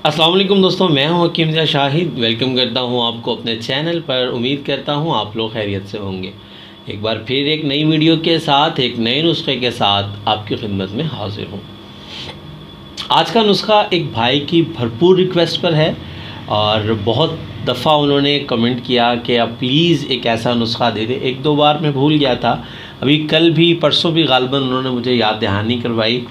अस्सलाम वालेकुम दोस्तों, मैं हूं हकीम ज़ा शाहिद। वेलकम करता हूं आपको अपने चैनल पर। उम्मीद करता हूं आप लोग खैरियत से होंगे। एक बार फिर एक नई वीडियो के साथ, एक नए नुस्खे के साथ आपकी खिदमत में हाजिर हूं। आज का नुस्खा एक भाई की भरपूर रिक्वेस्ट पर है और बहुत दफ़ा उन्होंने कमेंट किया कि आप प्लीज़ एक ऐसा नुस्खा दे दें। एक दो बार मैं भूल गया था, अभी कल भी परसों भी गालिबन उन्होंने मुझे याद दहानी करवाई।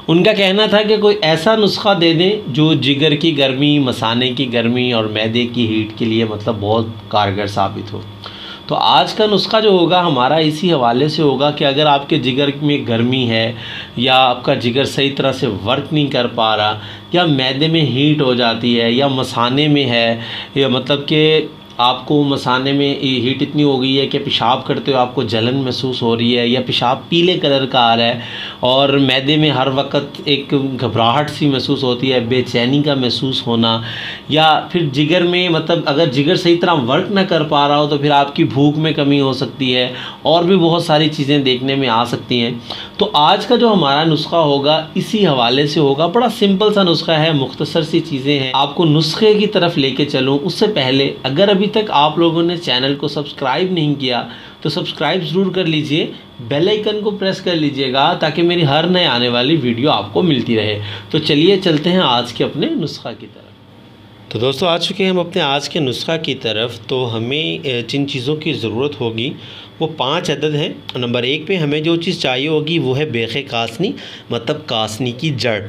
उनका कहना था कि कोई ऐसा नुस्खा दे दें जो जिगर की गर्मी, मसाने की गर्मी और मैदे की हीट के लिए मतलब बहुत कारगर साबित हो। तो आज का नुस्खा जो होगा हमारा इसी हवाले से होगा कि अगर आपके जिगर में गर्मी है या आपका जिगर सही तरह से वर्क नहीं कर पा रहा या मैदे में हीट हो जाती है या मसाने में है, या मतलब कि आपको मसाने में हीट इतनी हो गई है कि पेशाब करते हुए आपको जलन महसूस हो रही है या पेशाब पीले कलर का आ रहा है और मैदे में हर वक्त एक घबराहट सी महसूस होती है, बेचैनी का महसूस होना, या फिर जिगर में मतलब अगर जिगर सही तरह वर्क ना कर पा रहा हो तो फिर आपकी भूख में कमी हो सकती है और भी बहुत सारी चीज़ें देखने में आ सकती हैं। तो आज का जो हमारा नुस्खा होगा इसी हवाले से होगा। बड़ा सिंपल सा नुस्खा है, मुख्तसर सी चीज़ें हैं। आपको नुस्खे की तरफ लेके चलूँ उससे पहले अगर अभी तक आप लोगों ने चैनल को सब्सक्राइब नहीं किया तो सब्सक्राइब ज़रूर कर लीजिए, बेल आइकन को प्रेस कर लीजिएगा ताकि मेरी हर नए आने वाली वीडियो आपको मिलती रहे। तो चलिए चलते हैं आज के अपने नुस्खा की तरफ। तो दोस्तों आ चुके हैं हम अपने आज के नुस्खा की तरफ। तो हमें जिन चीज़ों की ज़रूरत होगी वो 5 अदद हैं। नंबर 1 पे हमें जो चीज़ चाहिए होगी वो है बेखे कासनी, मतलब कासनी की जड़।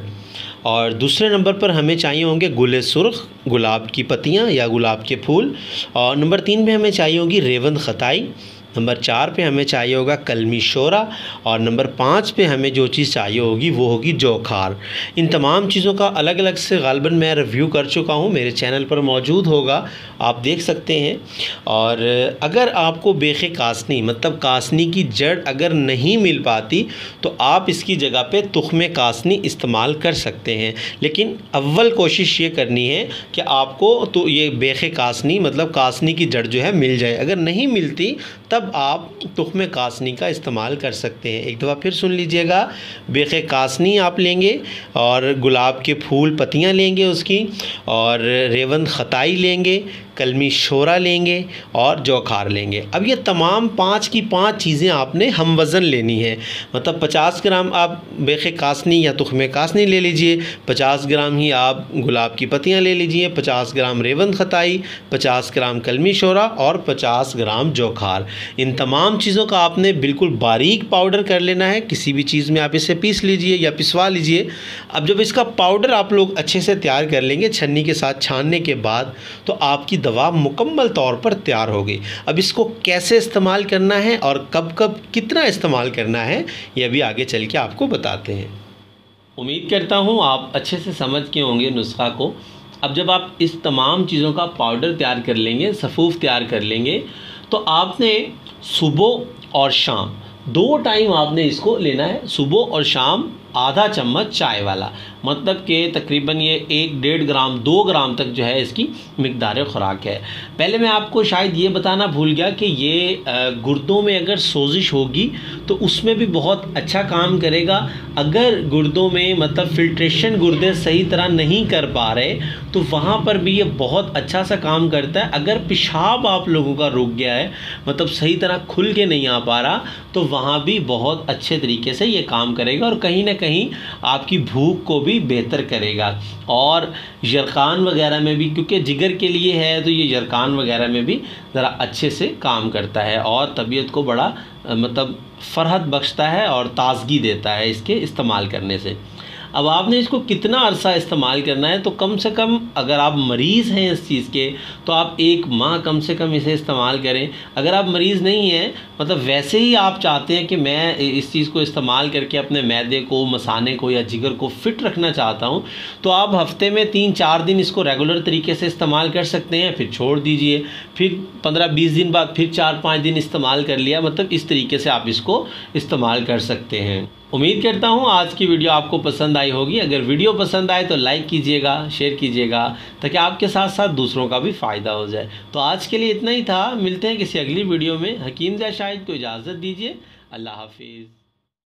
और दूसरे नंबर पर हमें चाहिए होंगे गुले सुर्ख, गुलाब की पत्तियाँ या गुलाब के फूल। और नंबर 3 पे हमें चाहिए होगी रेवंद खताई। नंबर 4 पे हमें चाहिए होगा कलमी शोरा। और नंबर 5 पे हमें जो चीज़ चाहिए होगी वो होगी जोखार। इन तमाम चीज़ों का अलग अलग से गालिबन मैं रिव्यू कर चुका हूँ, मेरे चैनल पर मौजूद होगा, आप देख सकते हैं। और अगर आपको बेखे कासनी मतलब कासनी की जड़ अगर नहीं मिल पाती तो आप इसकी जगह पे तुख्मे कासनी इस्तेमाल कर सकते हैं। लेकिन अव्वल कोशिश ये करनी है कि आपको तो ये बेखे कासनी मतलब कासनी की जड़ जो है मिल जाए। अगर नहीं मिलती तब आप तुख्मे कासनी का इस्तेमाल कर सकते हैं। एक दफ़ा फिर सुन लीजिएगा, बेखे कासनी आप लेंगे और गुलाब के फूल पत्तियां लेंगे उसकी, और रेवंद खताई लेंगे, कलमी शोरा लेंगे और जोखार लेंगे। अब ये तमाम 5 की 5 चीज़ें आपने हम वज़न लेनी है। मतलब 50 ग्राम आप बेखे कासनी या तुख्मे कासनी ले लीजिए, 50 ग्राम ही आप गुलाब की पत्तियां ले लीजिए, 50 ग्राम रेवंद खताई, 50 ग्राम कलमी शोरा और 50 ग्राम जोखार। इन तमाम चीज़ों का आपने बिल्कुल बारीक पाउडर कर लेना है। किसी भी चीज़ में आप इसे पीस लीजिए या पिसवा लीजिए। अब जब इसका पाउडर आप लोग अच्छे से तैयार कर लेंगे छन्नी के साथ छानने के बाद, तो आपकी दवा मुकम्मल तौर पर तैयार हो गई। अब इसको कैसे इस्तेमाल करना है और कब कब कितना इस्तेमाल करना है ये अभी आगे चल के आपको बताते हैं। उम्मीद करता हूँ आप अच्छे से समझ के होंगे नुस्खा को। अब जब आप इस तमाम चीज़ों का पाउडर तैयार कर लेंगे, सफ़ूफ तैयार कर लेंगे, तो आपने सुबह और शाम 2 टाइम आपने इसको लेना है। सुबह और शाम आधा चम्मच चाय वाला, मतलब कि तकरीबन ये 1-1.5 ग्राम 2 ग्राम तक जो है इसकी मिकदार ख़ुराक है। पहले मैं आपको शायद ये बताना भूल गया कि ये गुर्दों में अगर सोजिश होगी तो उसमें भी बहुत अच्छा काम करेगा। अगर गुर्दों में मतलब फ़िल्ट्रेशन गुर्दे सही तरह नहीं कर पा रहे तो वहाँ पर भी ये बहुत अच्छा सा काम करता है। अगर पेशाब आप लोगों का रुक गया है, मतलब सही तरह खुल के नहीं आ पा रहा, तो वहाँ भी बहुत अच्छे तरीके से ये काम करेगा और कहीं ना कहीं आपकी भूख को भी बेहतर करेगा। और यरकान वगैरह में भी, क्योंकि जिगर के लिए है तो ये यरकान वगैरह में भी ज़रा अच्छे से काम करता है और तबीयत को बड़ा मतलब फ़रहत बख्शता है और ताज़गी देता है इसके इस्तेमाल करने से। अब आपने इसको कितना अरसा इस्तेमाल करना है, तो कम से कम अगर आप मरीज़ हैं इस चीज़ के तो आप 1 माह कम से कम इसे इस्तेमाल करें। अगर आप मरीज़ नहीं हैं, मतलब वैसे ही आप चाहते हैं कि मैं इस चीज़ को इस्तेमाल करके अपने मैदे को, मसाने को या जिगर को फ़िट रखना चाहता हूं, तो आप हफ़्ते में 3-4 दिन इसको रेगुलर तरीके से इस्तेमाल कर सकते हैं, फिर छोड़ दीजिए, फिर 15-20 दिन बाद फिर 4-5 दिन इस्तेमाल कर लिया। मतलब इस तरीके से आप इसको इस्तेमाल कर सकते हैं। उम्मीद करता हूँ आज की वीडियो आपको पसंद आई होगी। अगर वीडियो पसंद आए तो लाइक कीजिएगा, शेयर कीजिएगा, ताकि आपके साथ साथ दूसरों का भी फ़ायदा हो जाए। तो आज के लिए इतना ही था, मिलते हैं किसी अगली वीडियो में। हकीम ज़ा शाहिद को इजाज़त दीजिए। अल्लाह हाफिज़।